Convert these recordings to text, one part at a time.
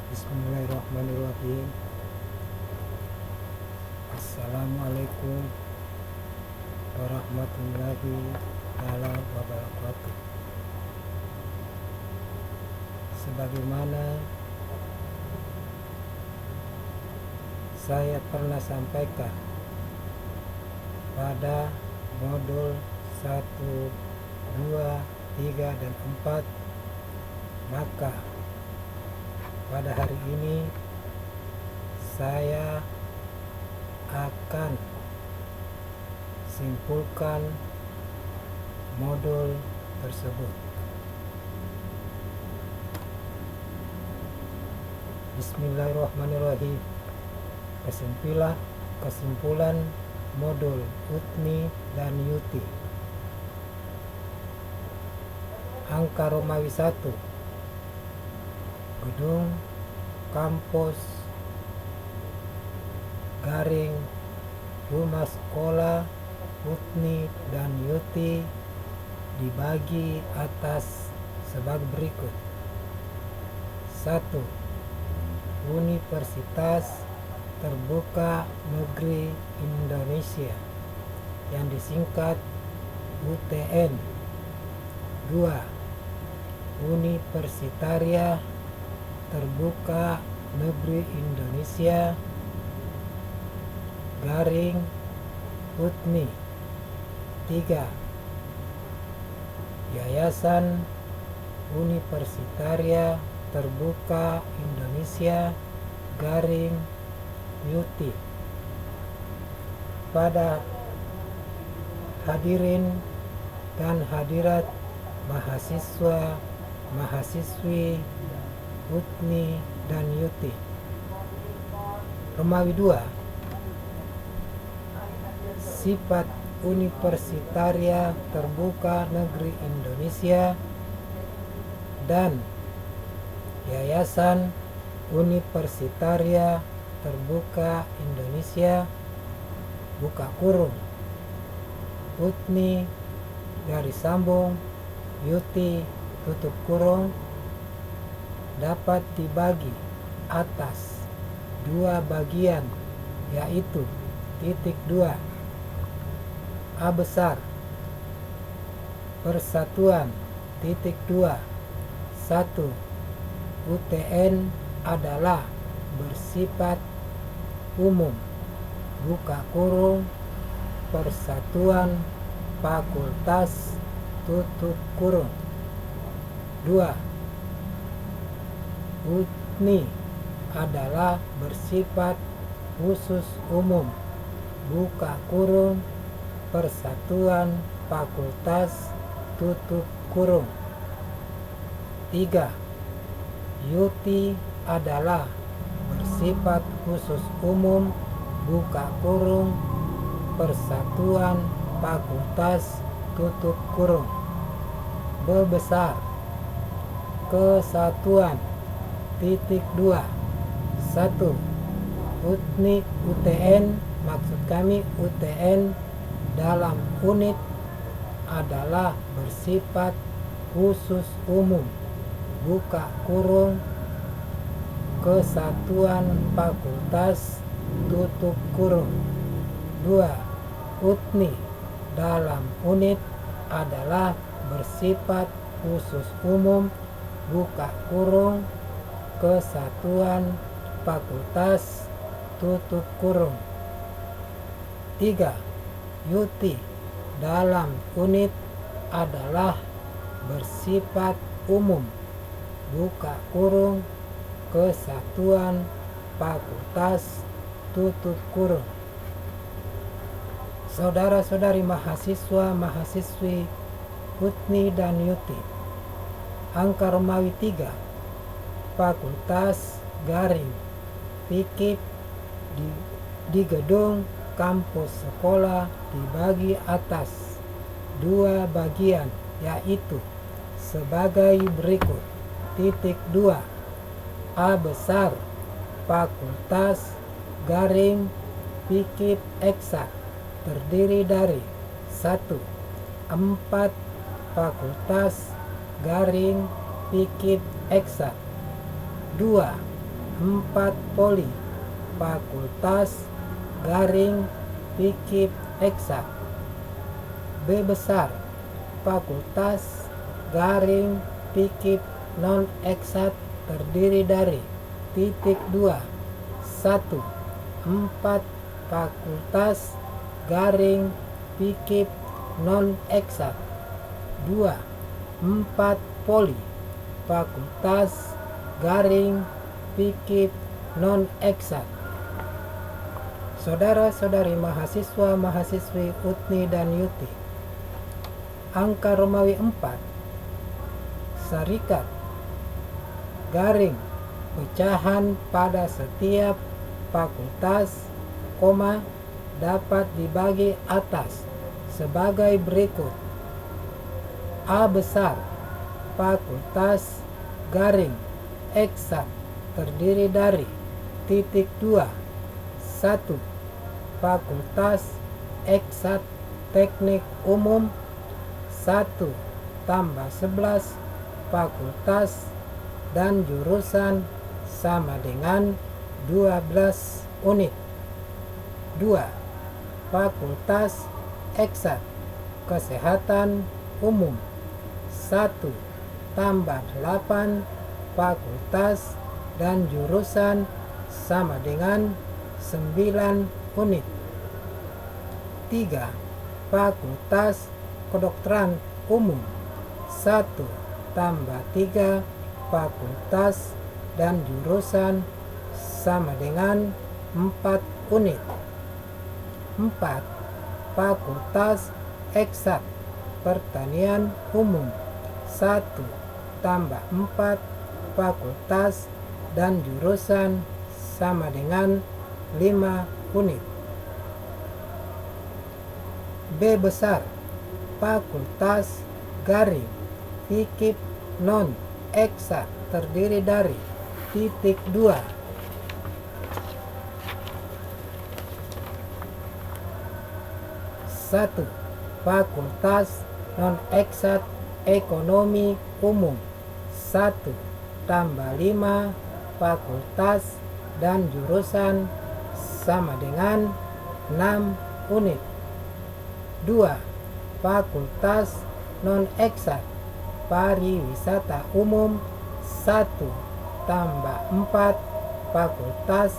Bismillahirrahmanirrahim. Assalamualaikum warahmatullahi wabarakatuh. Sebagaimana saya pernah sampaikan pada modul 1, 2, 3, dan 4, maka pada hari ini saya akan simpulkan modul tersebut. Bismillahirrahmanirrahim. Kesimpulan modul Utni dan Yuti. Angka Romawi 1. Gedung kampus garing rumah sekolah Utni dan Yuti dibagi atas sebagai berikut. 1. Universitas Terbuka Negeri Indonesia yang disingkat UTN. 2. Universitaria Terbuka Negeri Indonesia garing UTNI. 3. Yayasan Universitaria Terbuka Indonesia garing Yuti. Pada hadirin dan hadirat mahasiswa, mahasiswi Utni dan Yuti. Romawi 2. Sifat Universitaria Terbuka Negeri Indonesia dan Yayasan Universitaria Terbuka Indonesia buka kurung Utni garis sambung Yuti tutup kurung dapat dibagi atas dua bagian, yaitu titik 2 A besar persatuan titik 2. 1. UTN adalah bersifat umum buka kurung persatuan fakultas tutup kurung. 2. Utni adalah bersifat khusus umum buka kurung persatuan fakultas tutup kurung. 3. Yuti adalah bersifat khusus umum buka kurung persatuan fakultas tutup kurung. Besar kesatuan titik 2. 1. Utni UTN, maksud kami UTN dalam unit adalah bersifat khusus umum buka kurung kesatuan fakultas tutup kurung. 2. Utni dalam unit adalah bersifat khusus umum buka kurung kesatuan fakultas tutup kurung. 3. Yuti dalam unit adalah bersifat umum buka kurung kesatuan fakultas tutup kurung. Saudara-saudari mahasiswa mahasiswi Utni dan Yuti. Angka Romawi 3. Fakultas garing fikih di gedung kampus sekolah dibagi atas dua bagian, yaitu sebagai berikut. Titik 2 A besar fakultas garing fikih eksak terdiri dari 1. 4 fakultas garing fikih eksak. 2. 4 Poli Fakultas garing Fikih Eksak. B besar Fakultas garing Fikih non eksak terdiri dari titik 2 1 4 Fakultas garing Fikih non eksak. 2 4 Poli Fakultas garing Fikih non eksak. Saudara-saudari mahasiswa-mahasiswi UTNI dan YUTI, angka Romawi 4 Syarikat garing pecahan pada setiap fakultas, dapat dibagi atas sebagai berikut. A besar Fakultas garing eksak terdiri dari titik 2 1 Fakultas Eksak Teknik Umum 1 tambah 11 fakultas dan jurusan sama dengan 12 unit. 2 Fakultas Eksak Kesehatan Umum 1 tambah 8 fakultas dan jurusan sama dengan 9 unit. 3 Fakultas Kedokteran Umum 1 tambah 3 fakultas dan jurusan sama dengan 4 unit. 4 Fakultas Eksak Pertanian Umum 1 tambah 4 fakultas dan jurusan sama dengan 5 unit. B besar Fakultas garing Fikih non eksak terdiri dari titik 2 1 Fakultas non eksak Ekonomi Umum 1 tambah 5 fakultas dan jurusan sama dengan 6 unit. 2 Fakultas non eksak Pariwisata Umum 1 tambah 4 fakultas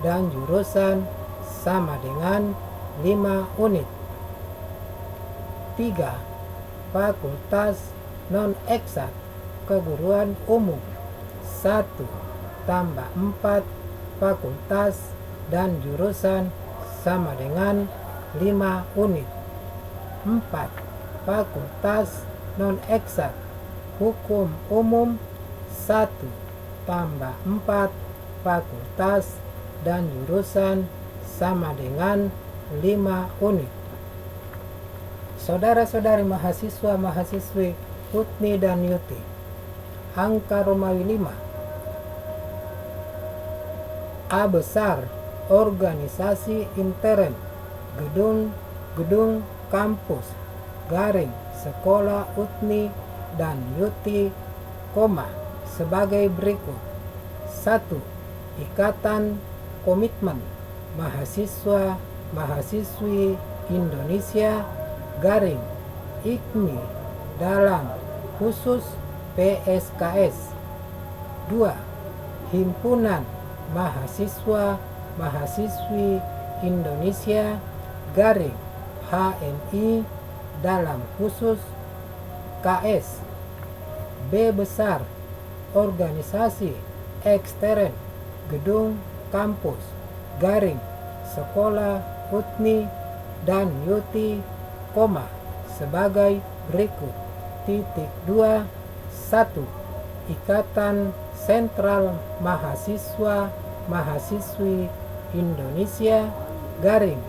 dan jurusan sama dengan 5 unit. 3 Fakultas non eksak Keguruan Umum 1 tambah 4 fakultas dan jurusan sama dengan 5 unit. 4 Fakultas non eksak Hukum Umum 1 tambah 4 fakultas dan jurusan sama dengan 5 unit. Saudara-saudari mahasiswa-mahasiswi UTNI dan YUTI, angka Romawi 5 A besar Organisasi intern gedung kampus garing sekolah UTNI dan YUTI, sebagai berikut. 1 Ikatan Komitmen Mahasiswa Mahasiswi Indonesia garing IKMI dalam khusus PSKS. 2 Himpunan Mahasiswa Mahasiswi Indonesia garing HMI dalam khusus KS. B besar Organisasi ekstern gedung kampus garing sekolah UTNI dan YUTI, sebagai berikut. Titik 2 1 Ikatan Sentral Mahasiswa Mahasiswi Indonesia garing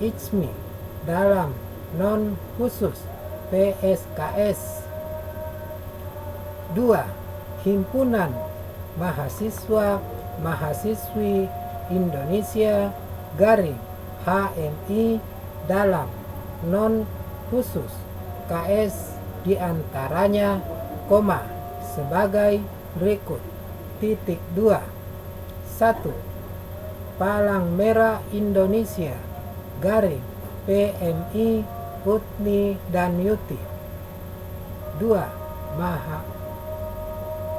IKMI dalam non khusus PSKS. 2 Himpunan Mahasiswa Mahasiswi Indonesia garing HMI dalam non khusus KS diantaranya, sebagai berikut. Titik 2 1. Palang Merah Indonesia garing PMI UTNI dan YUTI. 2.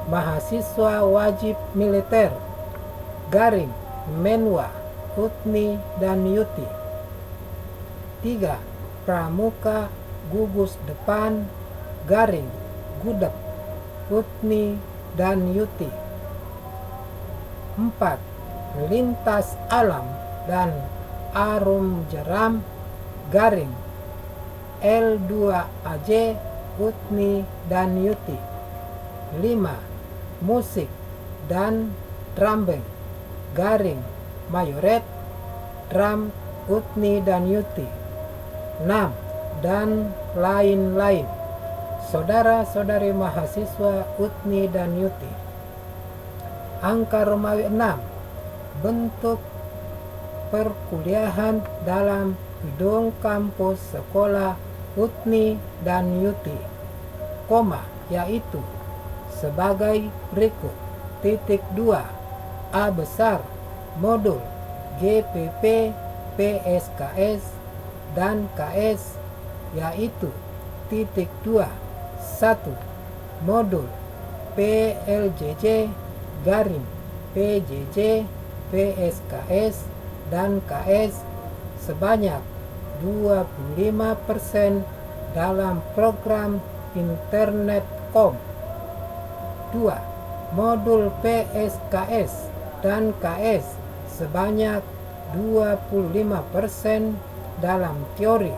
Mahasiswa wajib militer garing Menwa UTNI dan YUTI. 3. Pramuka gugus depan garing Gudeg UTNI dan YUTI. 4. Lintas alam dan arum jeram garing L2AJ UTNI dan YUTI. 5. Musik dan drum band garing Mayoret Drum UTNI dan YUTI. 6. Dan lain-lain. Saudara-saudari mahasiswa UTNI dan YUTI. Angka Romawi 6. Bentuk perkuliahan dalam gedung kampus sekolah UTNI dan YUTI, yaitu sebagai berikut. 2. A besar modul GPP, PSKS, dan KS, yaitu 2. 1. Modul PLJJ garing PJJ, PSKS, dan KS sebanyak 25% dalam program internet kom. 2. Modul PSKS dan KS sebanyak 25% dalam teori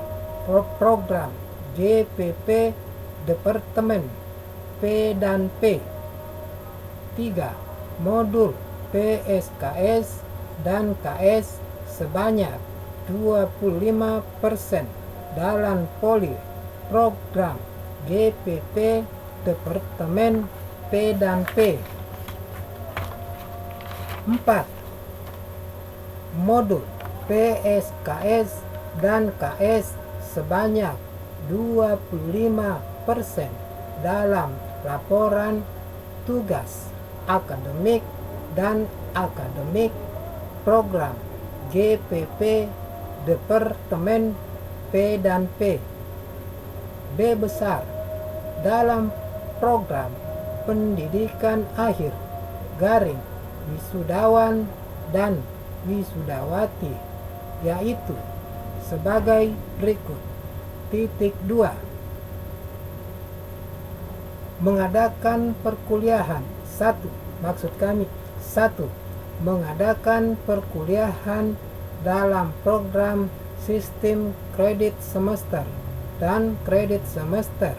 program GPP Departemen P dan P. 3. Modul PSKS dan KS sebanyak 25% dalam poli program GPP Departemen P dan P. 4. Modul PSKS dan KS sebanyak 25% dalam laporan tugas akademik dan akademik program GPP Departemen P dan P. B besar dalam program pendidikan akhir garing wisudawan dan wisudawati, yaitu sebagai berikut. 2. Mengadakan perkuliahan 1. Mengadakan perkuliahan dalam program sistem kredit semester dan kredit semester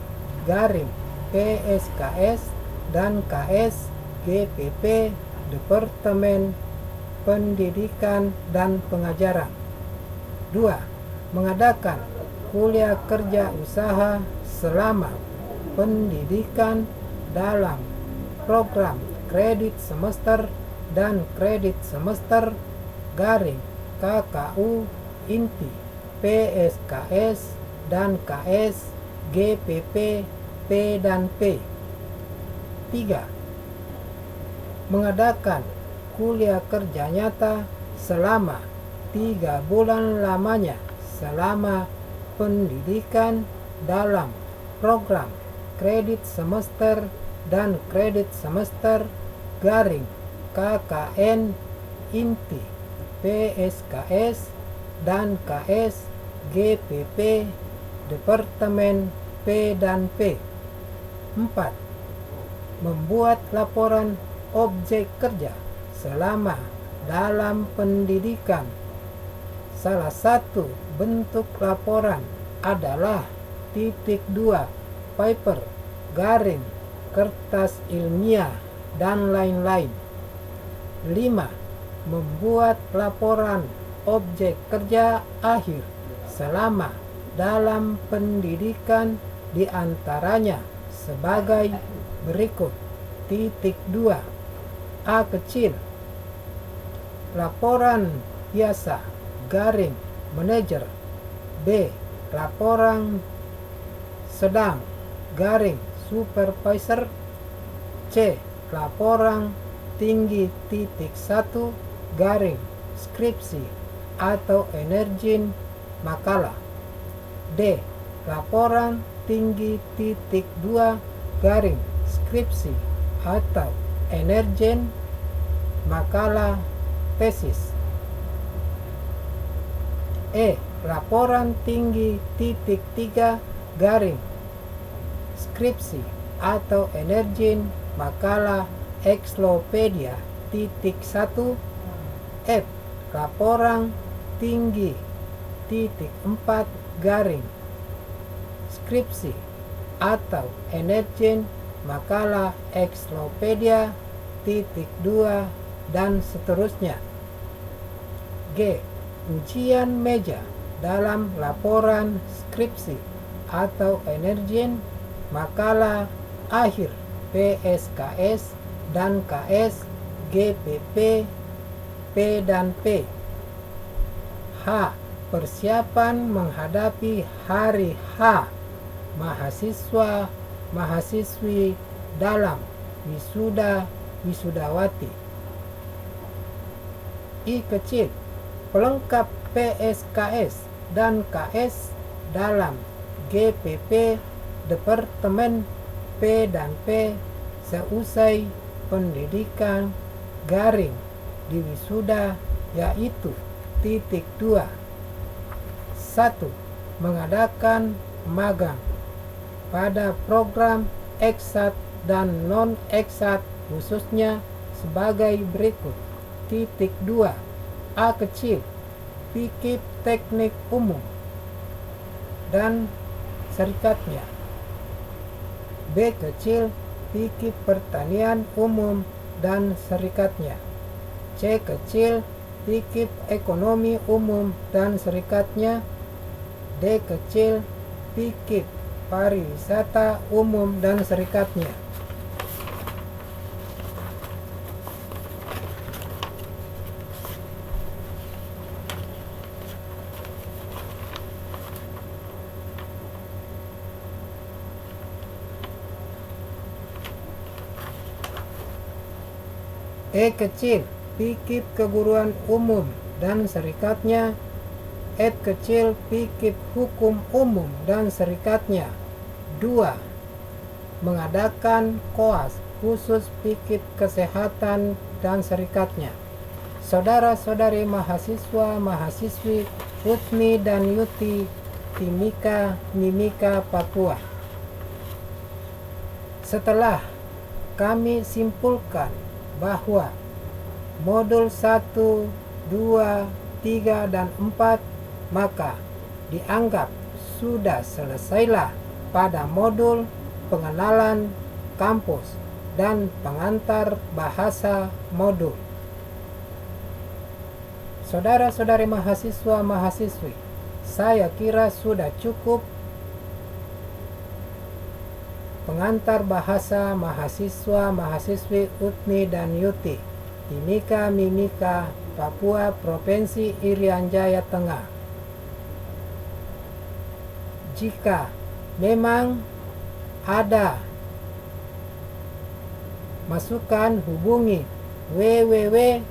garing PSKS dan KS GPP Departemen Pendidikan dan Pengajaran. 2. Mengadakan kuliah kerja usaha selama pendidikan dalam program kredit semester dan kredit semester garing KKU Inti PSKS dan KS GPP P dan P. 3. Mengadakan kuliah kerja nyata selama 3 bulan lamanya selama pendidikan dalam program kredit semester dan kredit semester garing KKN Inti PSKS dan KS GPP Departemen P dan P. 4. Membuat laporan objek kerja selama dalam pendidikan. Salah satu bentuk laporan adalah 2. Paper garing kertas ilmiah dan lain-lain. 5. Membuat laporan objek kerja akhir selama dalam pendidikan, diantaranya sebagai berikut. 2. A kecil, laporan biasa garing manajer. B. Laporan sedang garing supervisor. C. Laporan tinggi titik 1 garing skripsi atau emergent makalah. D. Laporan tinggi titik 2 garing skripsi atau emergent makalah tesis. E. Laporan tinggi titik 3 garing skripsi atau emergent makalah ensiklopedia titik 1. F. Laporan tinggi titik 4 garing skripsi atau emergent makalah ensiklopedia titik 2 dan seterusnya. G. Ujian meja dalam laporan skripsi atau emergent makalah akhir PSKS dan KS, GPP, P dan P. H. Persiapan menghadapi hari H mahasiswa mahasiswi dalam wisuda wisudawati. I kecil. Pelengkap PSKS dan KS dalam GPP Departemen P dan P seusai pendidikan garing di wisuda yaitu titik 2. 1. Mengadakan magang pada program eksat dan non-eksat khususnya sebagai berikut. Titik 2. A kecil. Fikih teknik umum dan serikatnya. B kecil. Fikih pertanian umum dan serikatnya. C kecil. Fikih ekonomi umum dan serikatnya. D kecil. Fikih pariwisata umum dan serikatnya. E kecil. Fikih keguruan umum dan serikatnya. F kecil. Fikih hukum umum dan serikatnya. 2. Mengadakan koas khusus fikih kesehatan dan serikatnya. Saudara-saudari mahasiswa mahasiswi UTMI dan YUTI Timika Mimika Papua. Setelah kami simpulkan bahwa modul 1, 2, 3, dan 4 maka dianggap sudah selesailah pada modul pengenalan kampus dan pengantar bahasa modul. Saudara-saudari mahasiswa mahasiswi, saya kira sudah cukup pengantar bahasa mahasiswa mahasiswi UTMI dan YUTI Timika Mimika Papua Provinsi Irian Jaya Tengah. Jika memang ada masukan, hubungi www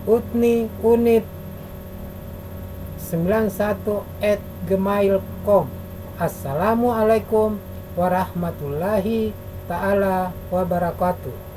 utni unit 91@gmail.com. Assalamualaikum warahmatullahi ta'ala wabarakatuh.